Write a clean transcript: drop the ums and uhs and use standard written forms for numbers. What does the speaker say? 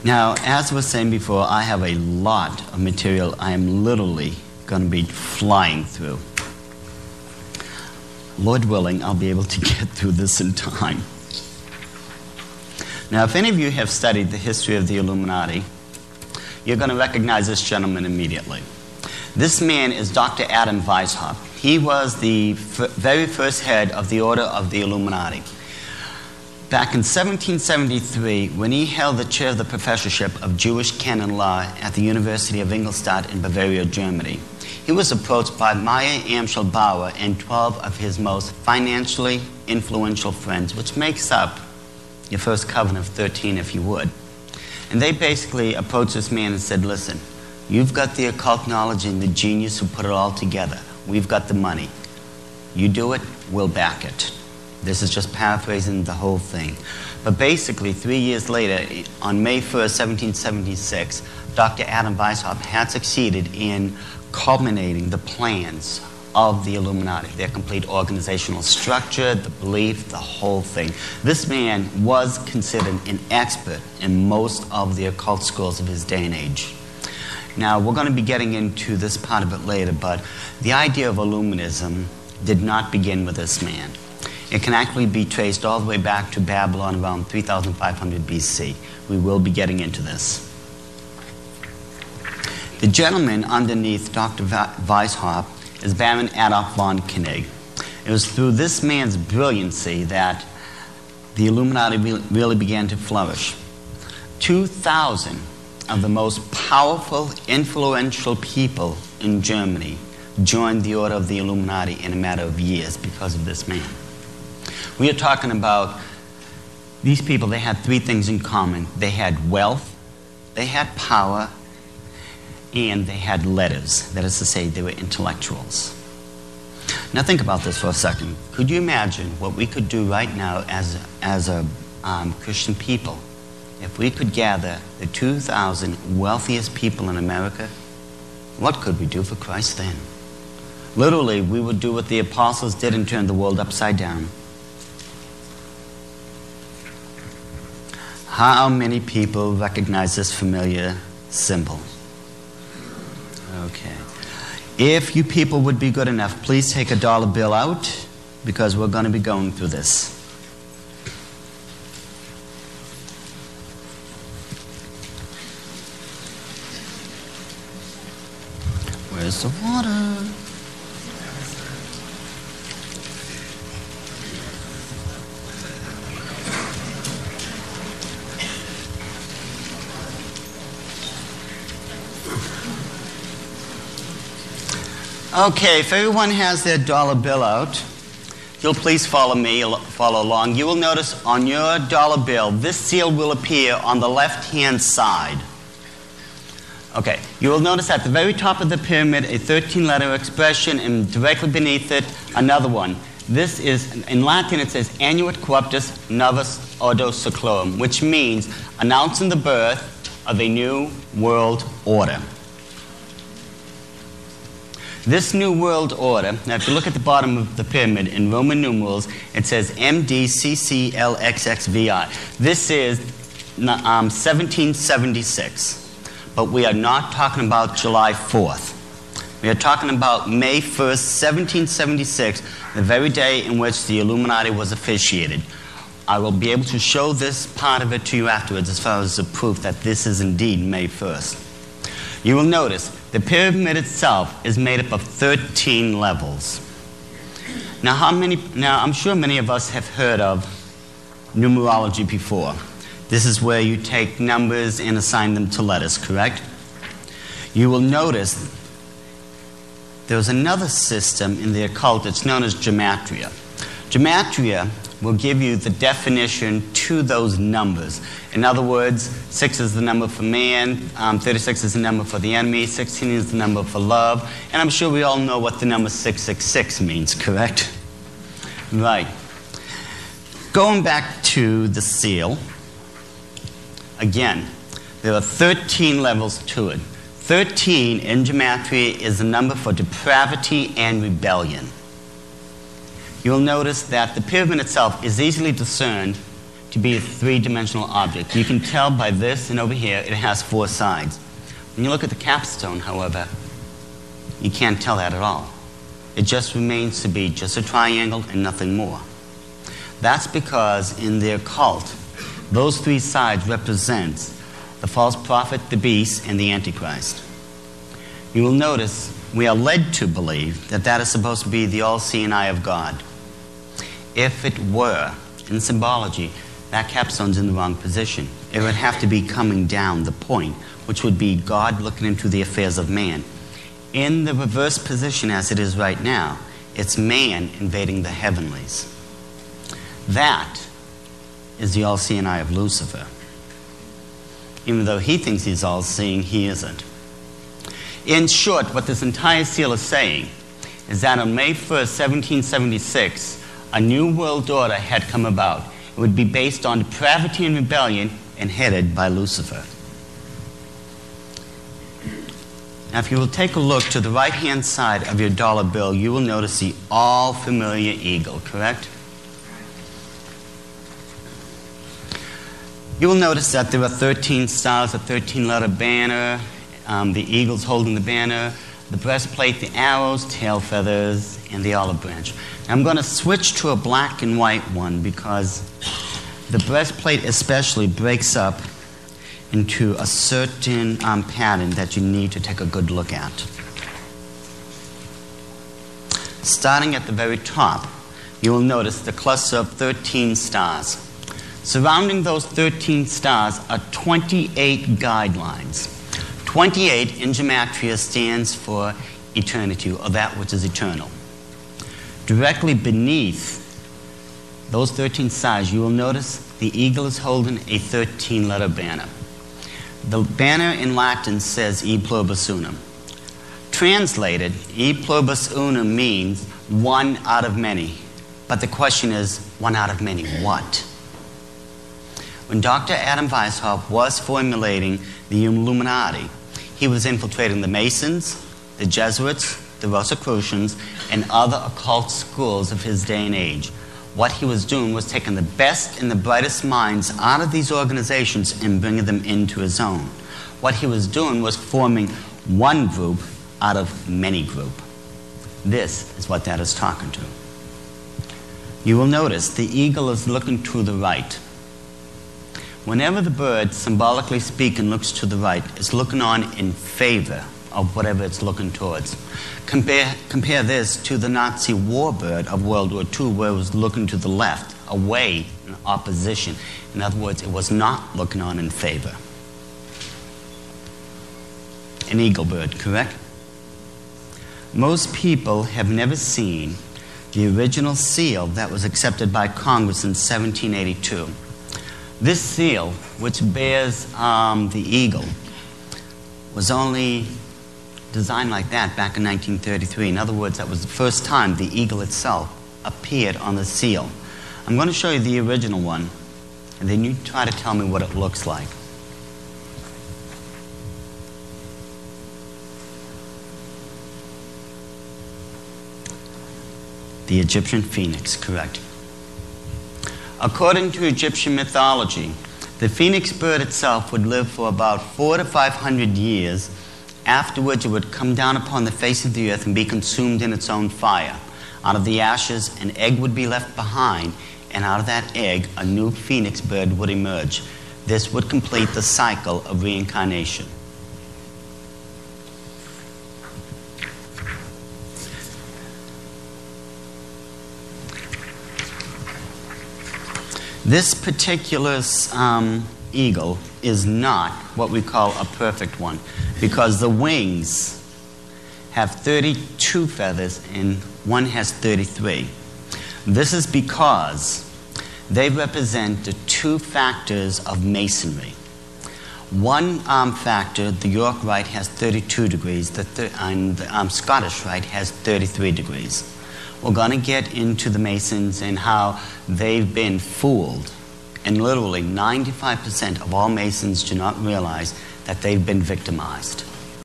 Now, as I was saying before, I have a lot of material I am literally going to be flying through. Lord willing, I'll be able to get through this in time. Now, if any of you have studied the history of the Illuminati, you're going to recognize this gentleman immediately. This man is Dr. Adam Weishaupt. He was the very first head of the Order of the Illuminati. Back in 1773, when he held the chair of the professorship of Jewish canon law at the University of Ingolstadt in Bavaria, Germany, he was approached by Meyer Amschel Bauer and 12 of his most financially influential friends, which makes up your first coven of 13, if you would. And they basically approached this man and said, listen, you've got the occult knowledge and the genius who put it all together. We've got the money. You do it, we'll back it. This is just paraphrasing the whole thing. But basically, 3 years later, on May 1st, 1776, Dr. Adam Weishaupt had succeeded in culminating the plans of the Illuminati, their complete organizational structure, the belief, the whole thing. This man was considered an expert in most of the occult schools of his day and age. Now, we're going to be getting into this part of it later, but the idea of Illuminism did not begin with this man. It can actually be traced all the way back to Babylon around 3500 BC. We will be getting into this. The gentleman underneath Dr. Weishaupt is Baron Adolf von Koenig. It was through this man's brilliancy that the Illuminati really began to flourish. 2,000 of the most powerful, influential people in Germany joined the Order of the Illuminati in a matter of years because of this man. We are talking about these people. They had three things in common. They had wealth, they had power, and they had letters. That is to say, they were intellectuals. Now think about this for a second. Could you imagine what we could do right now as a Christian people if we could gather the 2,000 wealthiest people in America? What could we do for Christ then? Literally, we would do what the apostles did and turn the world upside down. How many people recognize this familiar symbol? Okay. If you people would be good enough, please take a dollar bill out, because we're going to be going through this. Where's the water? Okay, if everyone has their dollar bill out, if you'll please follow along. You will notice on your dollar bill, this seal will appear on the left-hand side. Okay, you will notice at the very top of the pyramid a 13-letter expression, and directly beneath it, another one. This is, in Latin, it says, Annuit Corruptus Novus Ordo Seclorum, which means announcing the birth of a new world order. This new world order, now if you look at the bottom of the pyramid in Roman numerals, it says MDCCLXXVI. This is 1776. But we are not talking about July 4th. We are talking about May 1st, 1776, the very day in which the Illuminati was officiated. I will be able to show this part of it to you afterwards as far as the proof that this is indeed May 1st. You will notice the pyramid itself is made up of 13 levels. Now, I'm sure many of us have heard of numerology before. This is where you take numbers and assign them to letters, correct? You will notice there's another system in the occult. It's known as gematria. Gematria will give you the definition to those numbers. In other words, 6 is the number for man, 36 is the number for the enemy, 16 is the number for love, and I'm sure we all know what the number 666 means, correct? Right. Going back to the seal, again, there are 13 levels to it. 13 in gematria is the number for depravity and rebellion. You'll notice that the pyramid itself is easily discerned to be a three-dimensional object. You can tell by this and over here it has four sides. When you look at the capstone, however, you can't tell that at all. It just remains to be just a triangle and nothing more. That's because in their cult, those three sides represent the false prophet, the beast, and the Antichrist. You will notice we are led to believe that that is supposed to be the all-seeing eye of God. If it were, in symbology, that capstone's in the wrong position. It would have to be coming down the point, which would be God looking into the affairs of man. In the reverse position as it is right now, it's man invading the heavenlies. That is the all-seeing eye of Lucifer. Even though he thinks he's all-seeing, he isn't. In short, what this entire seal is saying is that on May 1st, 1776, a new world order had come about. It would be based on depravity and rebellion and headed by Lucifer. Now, if you will take a look to the right-hand side of your dollar bill, you will notice the all-familiar eagle, correct? You will notice that there are 13 stars, a 13-letter banner, the eagle's holding the banner, the breastplate, the arrows, tail feathers, and the olive branch. Now, I'm going to switch to a black and white one because the breastplate especially breaks up into a certain pattern that you need to take a good look at. Starting at the very top, you will notice the cluster of 13 stars. Surrounding those 13 stars are 28 guidelines. 28 in gematria stands for eternity, or that which is eternal. Directly beneath those 13 stars, you will notice the eagle is holding a 13-letter banner. The banner in Latin says E pluribus unum. Translated, E pluribus unum means one out of many. But the question is, one out of many what? When Dr. Adam Weishaupt was formulating the Illuminati, he was infiltrating the Masons, the Jesuits, the Rosicrucians, and other occult schools of his day and age. What he was doing was taking the best and the brightest minds out of these organizations and bringing them into his own. What he was doing was forming one group out of many group. This is what that is talking to. You will notice the eagle is looking to the right. Whenever the bird, symbolically speaking, looks to the right, it's looking on in favor of whatever it's looking towards. Compare this to the Nazi warbird of World War II, where it was looking to the left, away in opposition. In other words, it was not looking on in favor. An eagle bird, correct? Most people have never seen the original seal that was accepted by Congress in 1782. This seal, which bears the eagle, was only designed like that back in 1933. In other words, that was the first time the eagle itself appeared on the seal. I'm going to show you the original one, and then you try to tell me what it looks like. The Egyptian phoenix, correct. According to Egyptian mythology, the phoenix bird itself would live for about 400 to 500 years. Afterwards, it would come down upon the face of the earth and be consumed in its own fire. Out of the ashes, an egg would be left behind, and out of that egg, a new phoenix bird would emerge. This would complete the cycle of reincarnation. This particular eagle is not what we call a perfect one, because the wings have 32 feathers and one has 33. This is because they represent the two factors of masonry. One factor, the York Rite, has 32 degrees, and the Scottish Rite has 33 degrees. We're going to get into the Masons and how they've been fooled. And literally 95% of all Masons do not realize that they've been victimized.